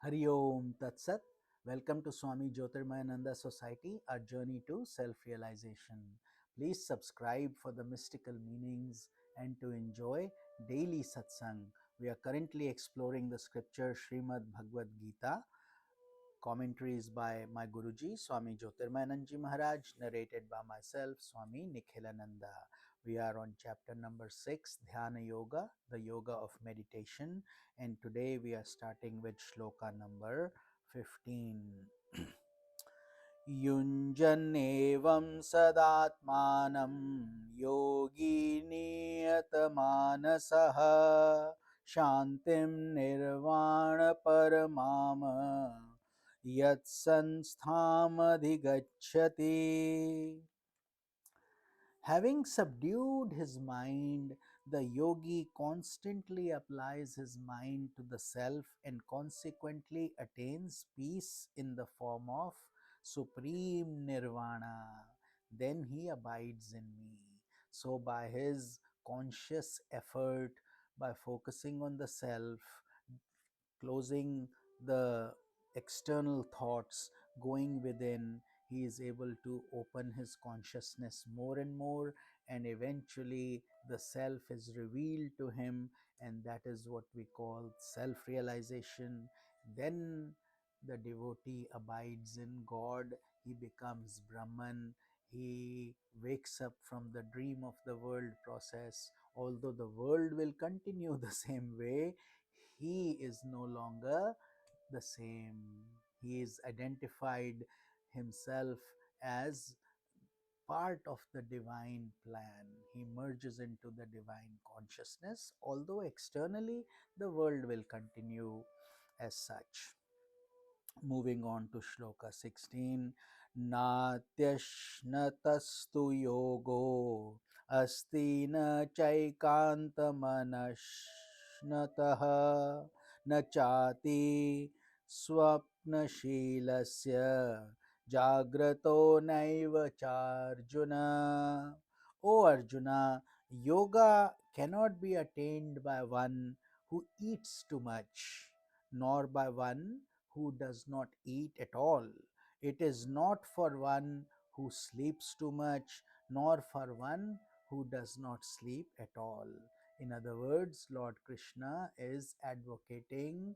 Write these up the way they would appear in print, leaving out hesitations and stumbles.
Hari Om Tat Sat. Welcome to Swami Jyotirmayananda Society, our journey to self-realization. Please subscribe for the mystical meanings and to enjoy daily satsang. We are currently exploring the scripture Srimad Bhagavad Gita. Commentaries by my Guruji, Swami Jyotirmayananda Maharaj, narrated by myself, Swami Nikhilananda. We are on chapter number 6, Dhyana Yoga, the yoga of meditation, and today we are starting with shloka number 15. Yunjanevam sadatmanam yogi niyatmanasaha shantim nirvana paramama yat sansthamadhigacchati. Having subdued his mind, the yogi constantly applies his mind to the self and consequently attains peace in the form of supreme nirvana. Then he abides in me. So, by his conscious effort, by focusing on the self, closing the external thoughts, going within, he is able to open his consciousness more and more, and eventually the self is revealed to him, and that is what we call self realization. Then the devotee abides in God, he becomes Brahman, he wakes up from the dream of the world process. Although the world will continue the same way, he is no longer the same. He is identified himself as part of the divine plan. He merges into the divine consciousness, although externally the world will continue as such. Moving on to shloka 16. Natyashnatastu yogo asti na chaikantamanashnataha na chati swapnashilasya jagrato naiva charjuna. O Arjuna, yoga cannot be attained by one who eats too much, nor by one who does not eat at all. It is not for one who sleeps too much, nor for one who does not sleep at all. In other words, Lord Krishna is advocating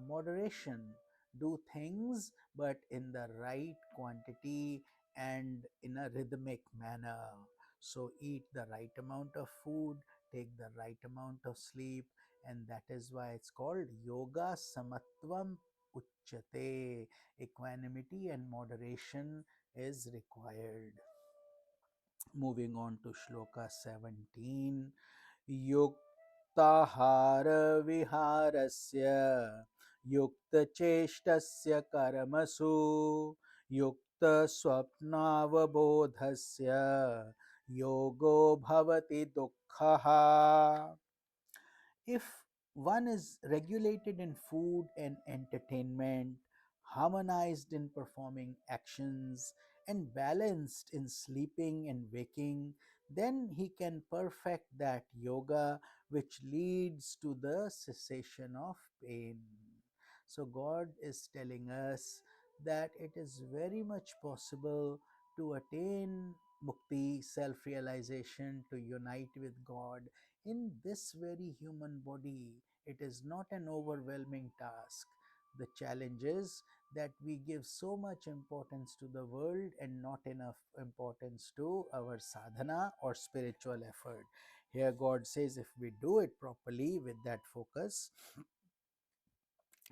moderation. Do things, but in the right quantity and in a rhythmic manner. So, eat the right amount of food, take the right amount of sleep, and that is why it's called yoga samatvam uchyate. Equanimity and moderation is required. Moving on to shloka 17. Yuktahara viharasya yukta cheshtasya karmasu yukta swapnavabodhasya yogo bhavati dukkhaha. If one is regulated in food and entertainment, harmonized in performing actions, and balanced in sleeping and waking, then he can perfect that yoga which leads to the cessation of pain. So, God is telling us that it is very much possible to attain mukti, self realization, to unite with God in this very human body. It is not an overwhelming task. The challenge is that we give so much importance to the world and not enough importance to our sadhana or spiritual effort. Here, God says if we do it properly with that focus,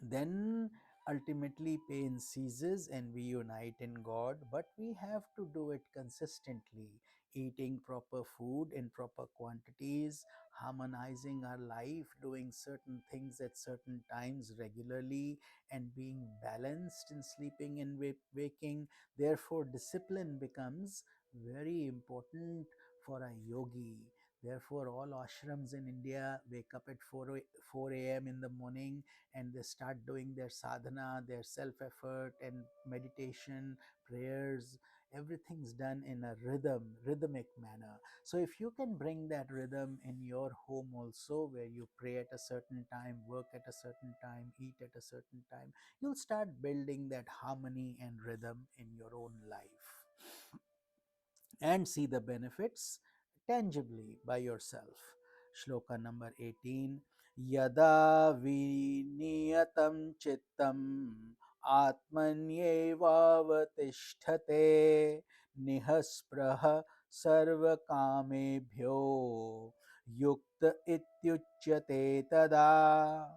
then ultimately pain ceases and we unite in God. But we have to do it consistently, eating proper food in proper quantities, harmonizing our life, doing certain things at certain times regularly, and being balanced in sleeping and waking. Therefore, discipline becomes very important for a yogi. Therefore, all ashrams in India wake up at 4 a.m. in the morning and they start doing their sadhana, their self effort and meditation, prayers, Everything's done in a rhythmic manner. So if you can bring that rhythm in your home also, where you pray at a certain time, work at a certain time, eat at a certain time, you'll start building that harmony and rhythm in your own life and see the benefits tangibly by yourself. Shloka number 18. Yada viniyatam chittam atmanyevavatisthate nihaspraha sarvakamebhyo yukta ityuchyate tada.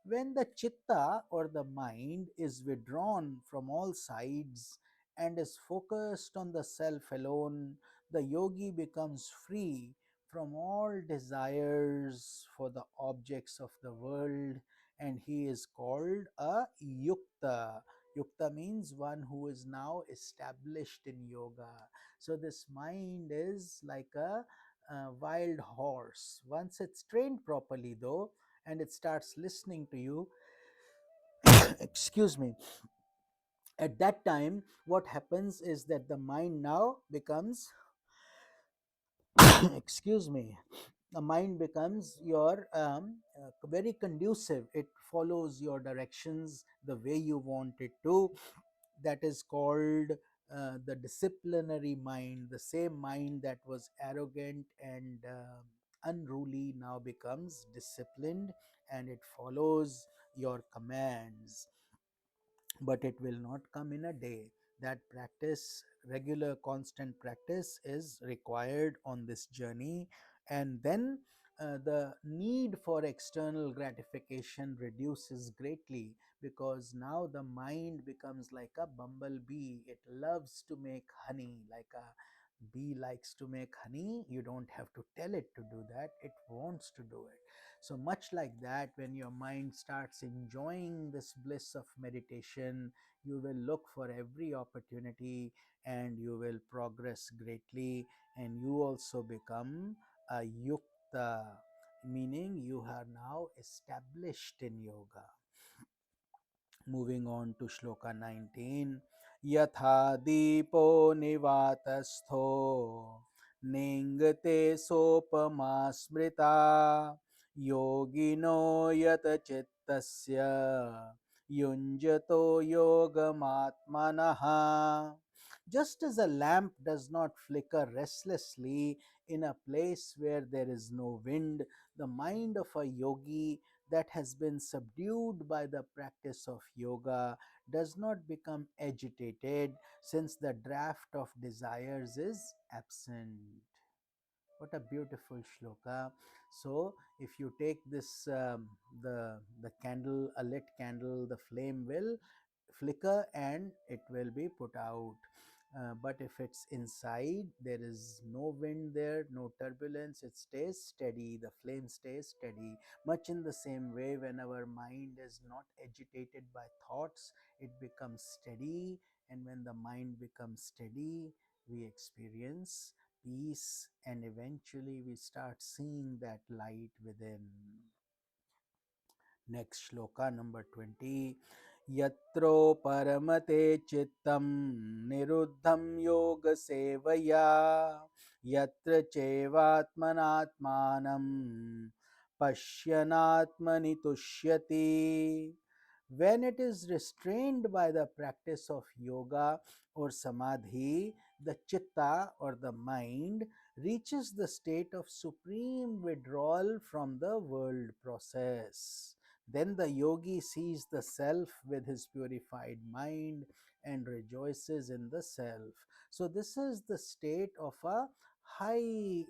When the chitta or the mind is withdrawn from all sides and is focused on the self alone, the yogi becomes free from all desires for the objects of the world, and he is called a yukta. Yukta means one who is now established in yoga. So this mind is like a wild horse. Once it's trained properly, though, and it starts listening to you, excuse me, at that time, what happens is that the mind now becomes, excuse me, the mind becomes your very conducive. It follows your directions the way you want it to. That is called the disciplinary mind. The same mind that was arrogant and unruly now becomes disciplined, and it follows your commands. But it will not come in a day. That practice, regular constant practice, is required on this journey. And then the need for external gratification reduces greatly, because now the mind becomes like a bumblebee. It loves to make honey. Like a bee likes to make honey, you don't have to tell it to do that, it wants to do it. So much like that, when your mind starts enjoying this bliss of meditation, you will look for every opportunity and you will progress greatly, and you also become a yukta, meaning you are now established in yoga. Moving on to Shloka 19. Yatha Deepo Nivatastho Ningate Sopama Smrita Yogino Yata Chittasya Yunjato Yogamatmanaha. Just as a lamp does not flicker restlessly in a place where there is no wind, the mind of a yogi that has been subdued by the practice of yoga does not become agitated, since the draft of desires is absent. What a beautiful shloka. So if you take this the candle, a lit candle, the flame will flicker and it will be put out. But if it's inside, there is no wind there, no turbulence, it stays steady, the flame stays steady. Much in the same way, when our mind is not agitated by thoughts, it becomes steady, and when the mind becomes steady, we experience peace, and eventually we start seeing that light within. Next shloka number 20. Yatro paramate chittam niruddham yoga sevaya yatra chevatmanatmanam pashyanatmani tushyati. When it is restrained by the practice of yoga or samadhi, the chitta or the mind reaches the state of supreme withdrawal from the world process. Then the yogi sees the self with his purified mind and rejoices in the self. So this is the state of a highly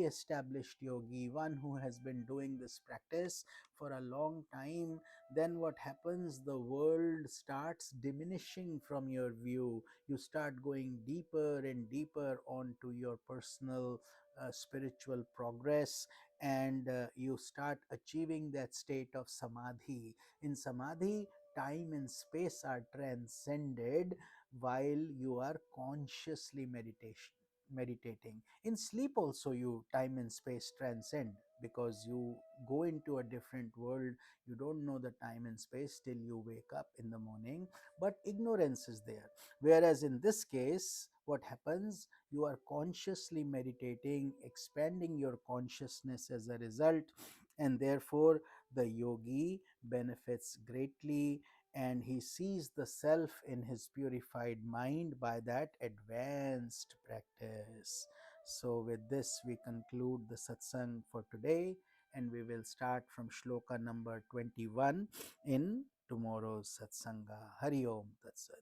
established yogi, one who has been doing this practice for a long time. Then what happens? The world starts diminishing from your view. You start going deeper and deeper onto your personal spiritual progress, and you start achieving that state of samadhi. In samadhi, time and space are transcended while you are consciously meditating. In sleep also, you time and space transcend. because you go into a different world. You don't know the time and space till you wake up in the morning, but ignorance is there. Whereas in this case, what happens, you are consciously meditating, expanding your consciousness as a result, and therefore the yogi benefits greatly, and he sees the self in his purified mind by that advanced practice. So, with this, we conclude the satsang for today, and we will start from shloka number 21 in tomorrow's satsanga. Hari Om Tat Sat.